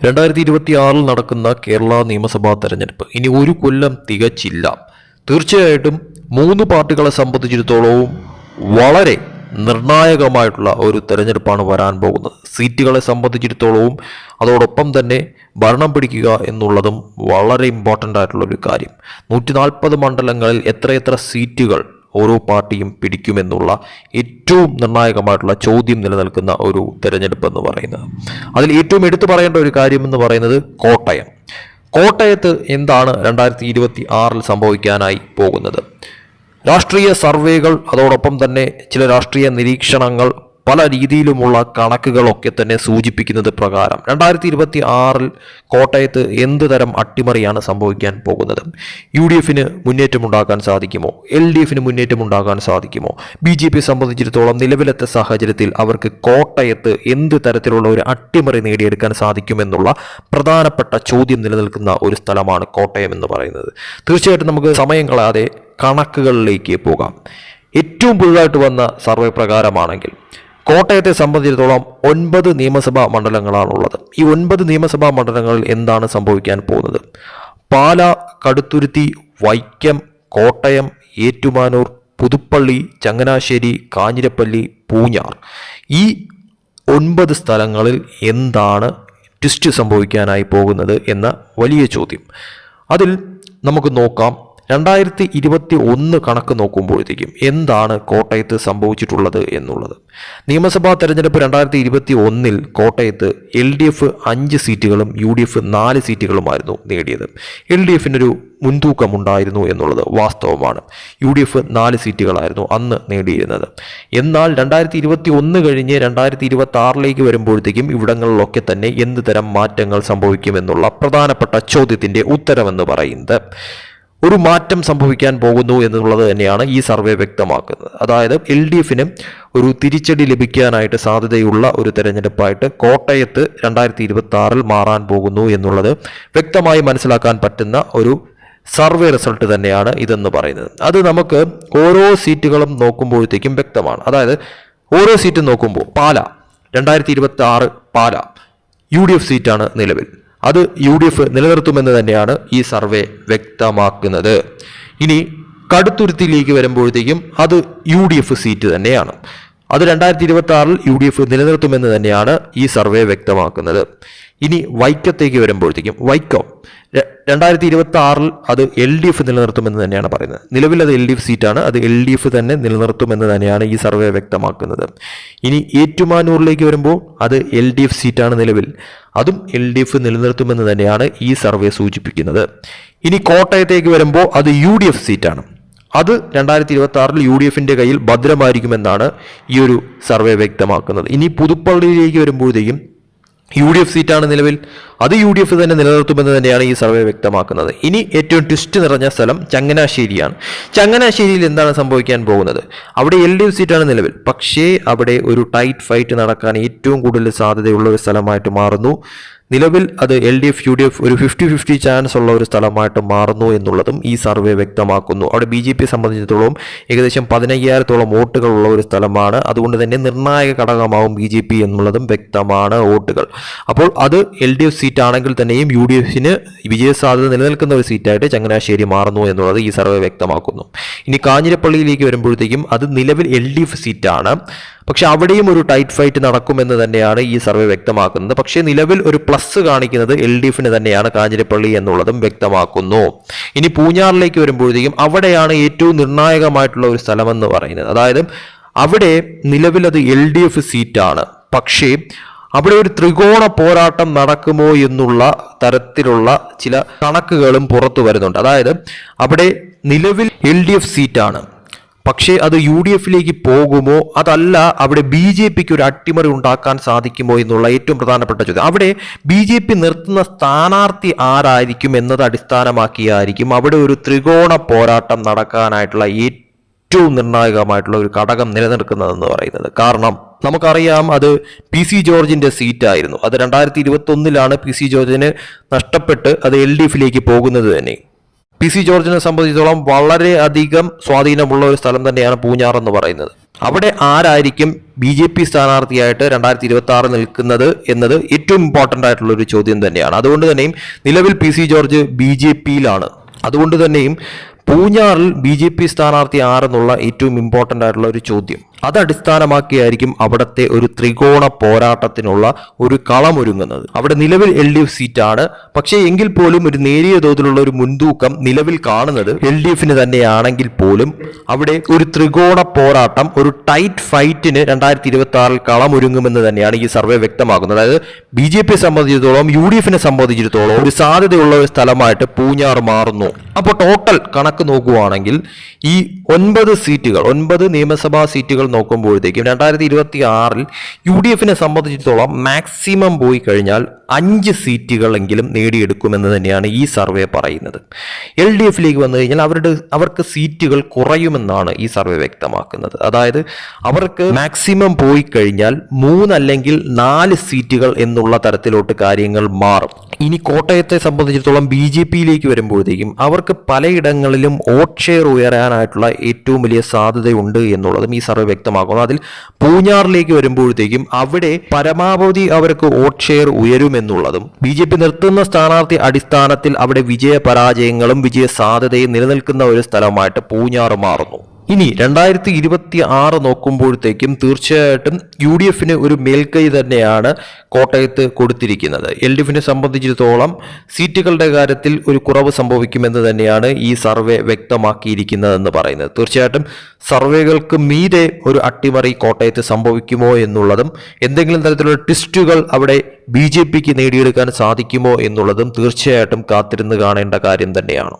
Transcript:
2026 നടക്കുന്ന കേരള നിയമസഭാ തെരഞ്ഞെടുപ്പ് ഇനി ഒരു കൊല്ലം തികച്ചില്ല. തീർച്ചയായിട്ടും 3 പാർട്ടികളെ സംബന്ധിച്ചിടത്തോളവും വളരെ നിർണായകമായിട്ടുള്ള ഒരു തെരഞ്ഞെടുപ്പാണ് വരാൻ പോകുന്നത്. സീറ്റുകളെ സംബന്ധിച്ചിടത്തോളവും അതോടൊപ്പം തന്നെ ഭരണം പിടിക്കുക എന്നുള്ളതും വളരെ ഇമ്പോർട്ടൻ്റ് ആയിട്ടുള്ള ഒരു കാര്യം. 140 മണ്ഡലങ്ങളിൽ എത്രയെത്ര സീറ്റുകൾ ഓരോ പാർട്ടിയും പിടിക്കുമെന്നുള്ള ഏറ്റവും നിർണായകമായിട്ടുള്ള ചോദ്യം നിലനിൽക്കുന്ന ഒരു തെരഞ്ഞെടുപ്പ് എന്ന് പറയുന്നത്. അതിൽ ഏറ്റവും എടുത്തു പറയേണ്ട ഒരു കാര്യം എന്ന് പറയുന്നത് കോട്ടയത്ത് എന്താണ് 2026 സംഭവിക്കാനായി പോകുന്നത്. രാഷ്ട്രീയ സർവേകൾ അതോടൊപ്പം തന്നെ ചില രാഷ്ട്രീയ നിരീക്ഷണങ്ങൾ പല രീതിയിലുമുള്ള കണക്കുകളൊക്കെ തന്നെ സൂചിപ്പിക്കുന്നത് പ്രകാരം 2026 കോട്ടയത്ത് എന്ത് തരം അട്ടിമറിയാണ് സംഭവിക്കാൻ പോകുന്നത്. UDF മുന്നേറ്റമുണ്ടാക്കാൻ സാധിക്കുമോ? LDF മുന്നേറ്റമുണ്ടാക്കാൻ സാധിക്കുമോ? BJP സംബന്ധിച്ചിടത്തോളം നിലവിലത്തെ സാഹചര്യത്തിൽ അവർക്ക് കോട്ടയത്ത് എന്ത് തരത്തിലുള്ള ഒരു അട്ടിമറി നേടിയെടുക്കാൻ സാധിക്കുമെന്നുള്ള പ്രധാനപ്പെട്ട ചോദ്യം നിലനിൽക്കുന്ന ഒരു സ്ഥലമാണ് കോട്ടയം എന്ന് പറയുന്നത്. തീർച്ചയായിട്ടും നമുക്ക് സമയം കളയാതെ കണക്കുകളിലേക്ക് പോകാം. ഏറ്റവും പുതുതായിട്ട് വന്ന സർവേ പ്രകാരമാണെങ്കിൽ കോട്ടയത്തെ സംബന്ധിച്ചിടത്തോളം 9 നിയമസഭാ മണ്ഡലങ്ങളാണുള്ളത്. ഈ 9 നിയമസഭാ മണ്ഡലങ്ങളിൽ എന്താണ് സംഭവിക്കാൻ പോകുന്നത്? പാല, കടുത്തുരുത്തി, വൈക്കം, കോട്ടയം, ഏറ്റുമാനൂർ, പുതുപ്പള്ളി, ചങ്ങനാശ്ശേരി, കാഞ്ഞിരപ്പള്ളി, പൂഞ്ഞാർ, ഈ 9 സ്ഥലങ്ങളിൽ എന്താണ് ട്വിസ്റ്റ് സംഭവിക്കാനായി പോകുന്നത് എന്ന വലിയ ചോദ്യം. അതിൽ നമുക്ക് നോക്കാം. 2021 കണക്ക് നോക്കുമ്പോഴത്തേക്കും എന്താണ് കോട്ടയത്ത് സംഭവിച്ചിട്ടുള്ളത് എന്നുള്ളത്. നിയമസഭാ തെരഞ്ഞെടുപ്പ് 2021 കോട്ടയത്ത് LDF 5 സീറ്റുകളും UDF 4 സീറ്റുകളുമായിരുന്നു നേടിയത്. LDF മുൻതൂക്കമുണ്ടായിരുന്നു എന്നുള്ളത് വാസ്തവമാണ്. UDF 4 സീറ്റുകളായിരുന്നു അന്ന് നേടിയിരുന്നത്. എന്നാൽ 2021 കഴിഞ്ഞ് 2026 വരുമ്പോഴത്തേക്കും ഇവിടങ്ങളിലൊക്കെ തന്നെ എന്ത് തരം മാറ്റങ്ങൾ സംഭവിക്കുമെന്നുള്ള പ്രധാനപ്പെട്ട ചോദ്യത്തിൻ്റെ ഉത്തരമെന്ന് പറയുന്നത് ഒരു മാറ്റം സംഭവിക്കാൻ പോകുന്നു എന്നുള്ളത് തന്നെയാണ് ഈ സർവേ വ്യക്തമാക്കുന്നത്. അതായത് LDF ഒരു തിരിച്ചടി ലഭിക്കാനായിട്ട് സാധ്യതയുള്ള ഒരു തെരഞ്ഞെടുപ്പായിട്ട് കോട്ടയത്ത് 2026 മാറാൻ പോകുന്നു എന്നുള്ളത് വ്യക്തമായി മനസ്സിലാക്കാൻ പറ്റുന്ന ഒരു സർവേ റിസൾട്ട് തന്നെയാണ് ഇതെന്ന് പറയുന്നത്. അത് നമുക്ക് ഓരോ സീറ്റുകളും നോക്കുമ്പോഴത്തേക്കും വ്യക്തമാണ്. അതായത് ഓരോ സീറ്റും നോക്കുമ്പോൾ പാല 2026 പാല UDF സീറ്റാണ് നിലവിൽ. അത് UDF നിലനിർത്തുമെന്ന് തന്നെയാണ് ഈ സർവേ വ്യക്തമാക്കുന്നത്. ഇനി കടുത്തുരുത്തിയിലേക്ക് വരുമ്പോഴത്തേക്കും അത് UDF സീറ്റ് തന്നെയാണ്. അത് 2026 UDF നിലനിർത്തുമെന്ന് തന്നെയാണ് ഈ സർവേ വ്യക്തമാക്കുന്നത്. ഇനി വൈക്കത്തേക്ക് വരുമ്പോഴത്തേക്കും വൈക്കം 2026 അത് LDF നിലനിർത്തുമെന്ന് തന്നെയാണ് പറയുന്നത്. നിലവിൽ അത് LDF സീറ്റാണ്. അത് LDF തന്നെ നിലനിർത്തുമെന്ന് തന്നെയാണ് ഈ സർവേ വ്യക്തമാക്കുന്നത്. ഇനി ഏറ്റുമാനൂരിലേക്ക് വരുമ്പോൾ അത് LDF സീറ്റാണ് നിലവിൽ. അതും LDF നിലനിർത്തുമെന്ന് തന്നെയാണ് ഈ സർവേ സൂചിപ്പിക്കുന്നത്. ഇനി കോട്ടയത്തേക്ക് വരുമ്പോൾ അത് UDF സീറ്റാണ്. അത് 2026 UDF കയ്യിൽ ഭദ്രമായിരിക്കുമെന്നാണ് ഈ ഒരു സർവേ വ്യക്തമാക്കുന്നത്. ഇനി പുതുപ്പള്ളിയിലേക്ക് വരുമ്പോഴത്തേക്കും UDF സീറ്റാണ് നിലവിൽ. അത് UDF തന്നെ നിലനിർത്തുമെന്ന് തന്നെയാണ് ഈ സർവേ വ്യക്തമാക്കുന്നത്. ഇനി ഏറ്റവും ട്വിസ്റ്റ് നിറഞ്ഞ സ്ഥലം ചങ്ങനാശ്ശേരിയാണ്. ചങ്ങനാശ്ശേരിയിൽ എന്താണ് സംഭവിക്കാൻ പോകുന്നത്? അവിടെ LDF സീറ്റാണ് നിലവിൽ. പക്ഷേ അവിടെ ഒരു ടൈറ്റ് ഫൈറ്റ് നടക്കാൻ ഏറ്റവും കൂടുതൽ സാധ്യതയുള്ള ഒരു സ്ഥലമായിട്ട് മാറുന്നു. നിലവിൽ അത് LDF UDF ഒരു 50-50 ചാൻസ് ഉള്ള ഒരു സ്ഥലമായിട്ട് മാറുന്നു എന്നുള്ളതും ഈ സർവേ വ്യക്തമാക്കുന്നു. അവിടെ BJP സംബന്ധിച്ചിടത്തോളം ഏകദേശം 15,000-ഓളം വോട്ടുകളുള്ള ഒരു സ്ഥലമാണ്. അതുകൊണ്ട് തന്നെ നിർണായക ഘടകമാവും BJP എന്നുള്ളതും വ്യക്തമാണ് വോട്ടുകൾ. അപ്പോൾ അത് LDF സീറ്റ് ആണെങ്കിൽ തന്നെയും UDF വിജയസാധ്യത നിലനിൽക്കുന്ന ഒരു സീറ്റായിട്ട് ചങ്ങനാശ്ശേരി മാറുന്നു എന്നുള്ളത് ഈ സർവേ വ്യക്തമാക്കുന്നു. ഇനി കാഞ്ഞിരപ്പള്ളിയിലേക്ക് വരുമ്പോഴത്തേക്കും അത് നിലവിൽ LDF സീറ്റാണ്. പക്ഷെ അവിടെയും ഒരു ടൈറ്റ് ഫൈറ്റ് നടക്കുമെന്ന് തന്നെയാണ് ഈ സർവേ വ്യക്തമാക്കുന്നത്. പക്ഷേ നിലവിൽ ഒരു പ്ലസ് കാണിക്കുന്നത് LDF തന്നെയാണ് കാഞ്ഞിരപ്പള്ളി എന്നുള്ളതും വ്യക്തമാക്കുന്നു. ഇനി പൂഞ്ഞാറിലേക്ക് വരുമ്പോഴത്തേക്കും അവിടെയാണ് ഏറ്റവും നിർണായകമായിട്ടുള്ള ഒരു സ്ഥലമെന്ന് പറയുന്നത്. അതായത് അവിടെ നിലവിൽ അത് LDF സീറ്റാണ്. പക്ഷേ അവിടെ ഒരു ത്രികോണ പോരാട്ടം നടക്കുമോ എന്നുള്ള തരത്തിലുള്ള ചില കണക്കുകളും പുറത്തു വരുന്നുണ്ട്. അതായത് അവിടെ നിലവിൽ LDF സീറ്റാണ്. പക്ഷേ അത് UDF പോകുമോ, അതല്ല അവിടെ BJPക്ക് ഒരു അട്ടിമറി ഉണ്ടാക്കാൻ സാധിക്കുമോ എന്നുള്ള ഏറ്റവും പ്രധാനപ്പെട്ട ചോദ്യം. അവിടെ BJP നിർത്തുന്ന സ്ഥാനാർത്ഥി ആരായിരിക്കും എന്നത് അടിസ്ഥാനമാക്കിയായിരിക്കും അവിടെ ഒരു ത്രികോണ പോരാട്ടം നടക്കാനായിട്ടുള്ള ഏറ്റവും നിർണായകമായിട്ടുള്ള ഒരു ഘടകം നിലനിൽക്കുന്നതെന്ന് പറയുന്നത്. കാരണം നമുക്കറിയാം അത് PC ജോർജിന്റെ സീറ്റായിരുന്നു. അത് 2021 PC ജോർജിന് നഷ്ടപ്പെട്ട് അത് LDF പോകുന്നത് തന്നെ. PC ജോർജിനെ സംബന്ധിച്ചിടത്തോളം വളരെ അധികം സ്വാധീനമുള്ള ഒരു സ്ഥലം തന്നെയാണ് പൂഞ്ഞാർ എന്ന് പറയുന്നത്. അവിടെ ആരായിരിക്കും BJP സ്ഥാനാർത്ഥിയായിട്ട് 2026 നിൽക്കുന്നത് എന്നത് ഏറ്റവും ഇമ്പോർട്ടൻ്റ് ആയിട്ടുള്ള ഒരു ചോദ്യം തന്നെയാണ്. അതുകൊണ്ട് തന്നെയും നിലവിൽ PC ജോർജ് BJP-യിലാണ്. അതുകൊണ്ട് തന്നെയും പൂഞ്ഞാറിൽ BJP സ്ഥാനാർത്ഥി ആരെന്നുള്ള ഏറ്റവും ഇമ്പോർട്ടൻ്റ് ആയിട്ടുള്ള ഒരു ചോദ്യം അത് അടിസ്ഥാനമാക്കിയായിരിക്കും അവിടുത്തെ ഒരു ത്രികോണ പോരാട്ടത്തിനുള്ള ഒരു കളമൊരുങ്ങുന്നത്. അവിടെ നിലവിൽ LDF സീറ്റാണ്, പക്ഷേ എങ്കിൽ പോലും ഒരു നേരിയ തോതിലുള്ള ഒരു മുൻതൂക്കം നിലവിൽ കാണുന്നത് LDF-ന് തന്നെയാണെങ്കിൽ പോലും അവിടെ ഒരു ത്രികോണ പോരാട്ടം, ഒരു ടൈറ്റ് ഫൈറ്റിന് 2026 കളമൊരുങ്ങുമെന്ന് തന്നെയാണ് ഈ സർവേ വ്യക്തമാക്കുന്നത്. അതായത് BJP സംബന്ധിച്ചിടത്തോളം UDF-നെ സംബന്ധിച്ചിടത്തോളം ഒരു സാധ്യതയുള്ള ഒരു സ്ഥലമായിട്ട് പൂഞ്ഞാർ മാറുന്നു. അപ്പോൾ ടോട്ടൽ കണക്ക് നോക്കുവാണെങ്കിൽ ഈ 9 സീറ്റുകൾ, 9 നിയമസഭാ സീറ്റുകൾ നോക്കുമ്പോഴത്തേക്കും 2026 UDF-നെ സംബന്ധിച്ചിടത്തോളം മാക്സിമം പോയി കഴിഞ്ഞാൽ 5 സീറ്റുകളെങ്കിലും നേടിയെടുക്കുമെന്ന് തന്നെയാണ് ഈ സർവേ പറയുന്നത്. LDF-ലേക്ക് വന്നു കഴിഞ്ഞാൽ അവർക്ക് സീറ്റുകൾ കുറയുമെന്നാണ് ഈ സർവേ വ്യക്തമാക്കുന്നത്. അതായത് അവർക്ക് മാക്സിമം പോയി കഴിഞ്ഞാൽ 3 അല്ലെങ്കിൽ 4 സീറ്റുകൾ എന്നുള്ള തരത്തിലോട്ട് കാര്യങ്ങൾ മാറും. ഇനി കോട്ടയത്തെ സംബന്ധിച്ചിടത്തോളം BJP-യിലേക്ക് വരുമ്പോഴത്തേക്കും അവർക്ക് പലയിടങ്ങളിലും വോട്ട് ഷെയർ ഉയരാനായിട്ടുള്ള ഏറ്റവും വലിയ സാധ്യതയുണ്ട് എന്നുള്ളതും ഈ സർവേ വ്യക്തമാക്കുന്നു. അതിൽ പൂഞ്ഞാറിലേക്ക് വരുമ്പോഴത്തേക്കും അവിടെ പരമാവധി അവർക്ക് വോട്ട് ഷെയർ ഉയരുമെന്നുള്ളതും BJP നിർത്തുന്ന സ്ഥാനാർത്ഥി അടിസ്ഥാനത്തിൽ അവിടെ വിജയ പരാജയങ്ങളും വിജയ സാധ്യതയും നിലനിൽക്കുന്ന ഒരു സ്ഥലമായിട്ട് പൂഞ്ഞാറ് മാറുന്നു. ഇനി 2026 നോക്കുമ്പോഴത്തേക്കും തീർച്ചയായിട്ടും UDF-ന് ഒരു മേൽക്കൈ തന്നെയാണ് കോട്ടയത്ത് കൊടുത്തിരിക്കുന്നത്. LDF-നെ സംബന്ധിച്ചിടത്തോളം സീറ്റുകളുടെ കാര്യത്തിൽ ഒരു കുറവ് സംഭവിക്കുമെന്ന് തന്നെയാണ് ഈ സർവേ വ്യക്തമാക്കിയിരിക്കുന്നതെന്ന് പറയുന്നത്. തീർച്ചയായിട്ടും സർവേകൾക്ക് മീതെ ഒരു അട്ടിമറി കോട്ടയത്ത് സംഭവിക്കുമോ എന്നുള്ളതും എന്തെങ്കിലും തരത്തിലുള്ള ട്വിസ്റ്റുകൾ അവിടെ BJP-ക്ക് നേടിയെടുക്കാൻ സാധിക്കുമോ എന്നുള്ളതും തീർച്ചയായിട്ടും കാത്തിരുന്ന് കാണേണ്ട കാര്യം തന്നെയാണ്.